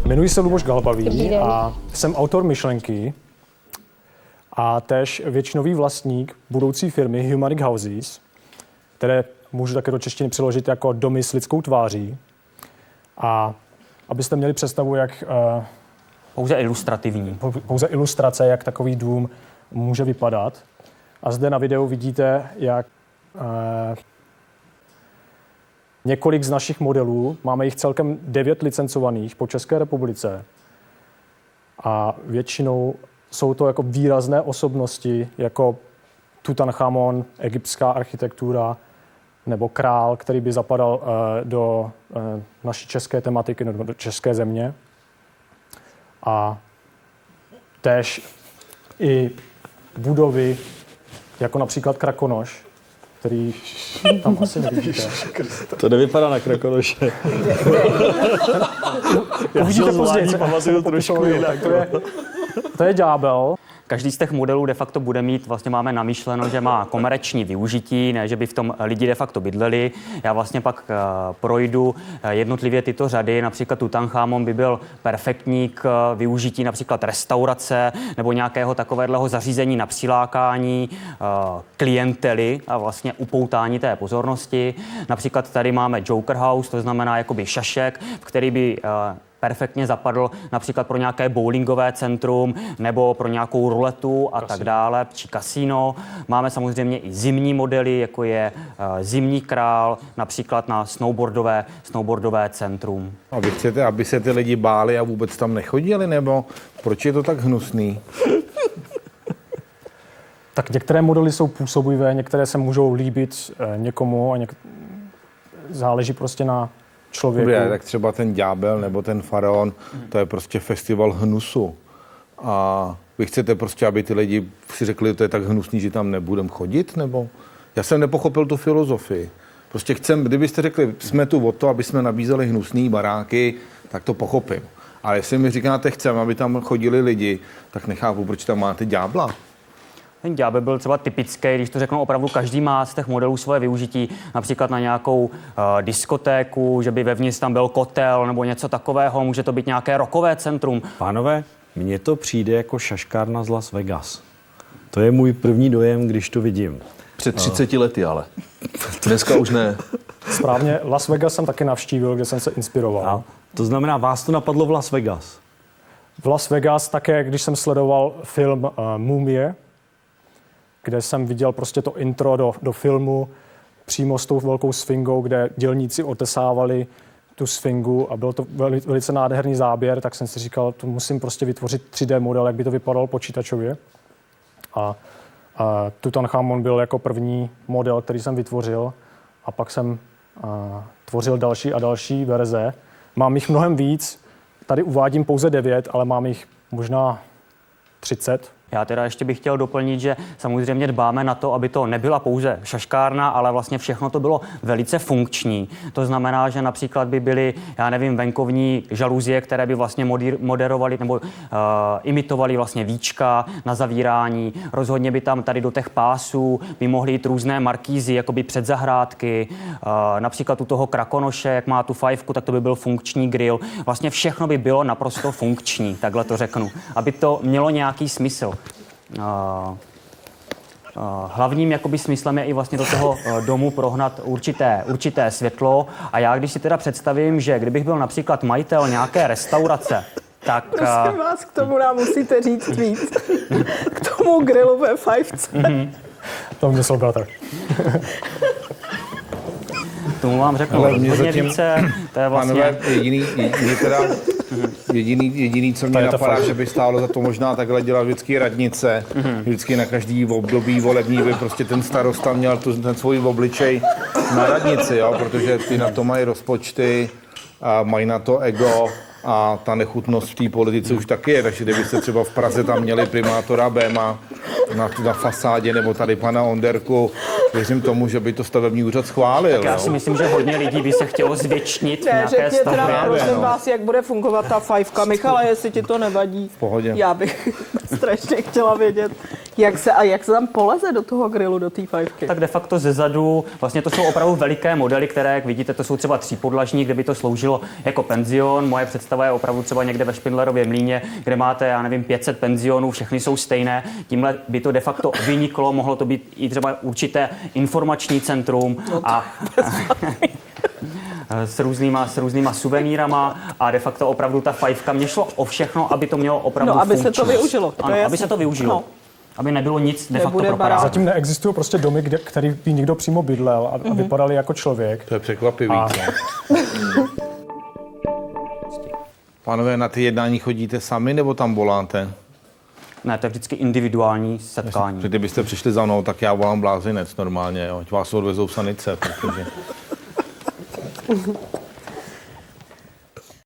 Jmenuji se Luboš Galbavý a jsem autor myšlenky a též většinový vlastník budoucí firmy Humanic Houses, které můžu také do češtiny přeložit jako domy s lidskou tváří. A abyste měli představu, jak... Pouze ilustrativní. Pouze ilustrace, jak takový dům může vypadat. A zde na videu vidíte, jak několik z našich modelů, máme jich celkem 9 licencovaných po České republice. A většinou jsou to jako výrazné osobnosti, jako Tutanchamon, egyptská architektura, nebo král, který by zapadal do naší české tematiky, nebo do české země. A též i budovy, jako například Krakonoš, který tam asi nevidíte. To nevypadá na Krakonoše. Uvidíte později, to je ďábel. Každý z těch modelů de facto bude mít, vlastně máme namýšleno, že má komerční využití, ne, že by v tom lidi de facto bydleli. Já vlastně pak projdu jednotlivě tyto řady, například Tutanchamon by byl perfektní k využití například restaurace nebo nějakého takového zařízení na přilákání klientely a vlastně upoutání té pozornosti. Například tady máme Joker House, to znamená jakoby šašek, který by perfektně zapadl například pro nějaké bowlingové centrum nebo pro nějakou ruletu a tak dále, či kasino. Máme samozřejmě i zimní modely, jako je Zimní král, například na snowboardové centrum. A vy chcete, aby se ty lidi báli a vůbec tam nechodili, nebo proč je to tak hnusný? Tak některé modely jsou působivé, některé se můžou líbit někomu a záleží prostě na člověku. Dobré, tak třeba ten ďábel nebo ten faraon, to je prostě festival hnusu. A vy chcete prostě, aby ty lidi si řekli, že to je tak hnusný, že tam nebudem chodit, nebo? Já jsem nepochopil tu filozofii. Prostě kdybyste řekli, jsme tu o to, aby jsme nabízeli hnusný baráky, tak to pochopím. Ale jestli mi říkáte, chceme, aby tam chodili lidi, tak nechápu, proč tam máte ďábla. Ten ďábel byl třeba typický, když to řeknu opravdu, každý má z těch modelů svoje využití, například na nějakou diskotéku, že by vevnitř tam byl kotel nebo něco takového, může to být nějaké rockové centrum. Pánové, mně to přijde jako šaškárna z Las Vegas. To je můj první dojem, když to vidím. Před 30 lety ale. Dneska už ne. Správně, Las Vegas jsem taky navštívil, kde jsem se inspiroval. A to znamená, vás to napadlo v Las Vegas? V Las Vegas také, když jsem sledoval film Mumie, kde jsem viděl prostě to intro do filmu přímo s tou velkou sfingou, kde dělníci otesávali tu sfingu a byl to velice nádherný záběr, tak jsem si říkal, to musím prostě vytvořit 3D model, jak by to vypadalo počítačově. A Tutanchamon byl jako první model, který jsem vytvořil a pak jsem tvořil další a další verze. Mám jich mnohem víc, tady uvádím pouze 9, ale mám jich možná 30. Já teda ještě bych chtěl doplnit, že samozřejmě dbáme na to, aby to nebyla pouze šaškárna, ale vlastně všechno to bylo velice funkční. To znamená, že například by byly, já nevím, venkovní žaluzie, které by vlastně moderovaly nebo imitovaly vlastně víčka na zavírání. Rozhodně by tam tady do těch pásů by mohly jít různé markízy, jakoby předzahrádky. Například u toho Krakonoše, jak má tu fajfku, tak to by byl funkční grill. Vlastně všechno by bylo naprosto funkční, takhle to řeknu, aby to mělo nějaký smysl. Hlavním jakoby smyslem je i vlastně do toho domu prohnat určité světlo. A já, když si teda představím, že kdybych byl například majitel nějaké restaurace, tak... Prosím vás, k tomu nám musíte říct víc. K tomu grillu ve fajfce. To myslel bratr. Tomu vám řeknu hodně více. To je vlastně... Pánové, jediný, co mě napadá, že by stálo za to možná takhle dělat vždycky radnice. Vždycky na každý období volební by prostě ten starosta měl ten svůj obličej na radnici, jo? Protože ty na to mají rozpočty, a mají na to ego a ta nechutnost v té politice už taky je. Takže kdybyste třeba v Praze tam měli primátora Béma na fasádě nebo tady pana Onderku, věřím tomu, že by to stavební úřad schválil. Tak já si myslím, že hodně lidí by se chtělo zvětšnit v nějaké stavbě. Řekněte nám, prosím vás, jak bude fungovat ta fajfka. Michale, jestli ti to nevadí. V pohodě. Já bych strašně chtěla vědět, Jak se tam poleze do toho grilu, do té fajfky? Tak de facto zezadu, vlastně to jsou opravdu veliké modely, které, jak vidíte, to jsou třeba třípodlažní, kde by to sloužilo jako penzion. Moje představa je opravdu třeba někde ve Špindlerově mlýně, kde máte, já nevím, 500 penzionů, všechny jsou stejné. Tímhle by to de facto vyniklo, mohlo to být i třeba určité informační centrum a s různýma suvenýrama a de facto opravdu ta fajfka, mě šlo o všechno, aby to mělo opravdu No, aby se to funkčnost. využilo. Ano, aby se to využilo. No. Aby nebylo nic de facto Nebude propadáno. barák. Zatím neexistují prostě domy, který by někdo přímo bydlel a vypadali jako člověk. To je překvapivý. A- co? Pánové, na ty jednání chodíte sami, nebo tam voláte? Ne, to je vždycky individuální setkání. Protože kdybyste přišli za mnou, tak já volám blázinec normálně, jo. Ať vás odvezou sanice, protože...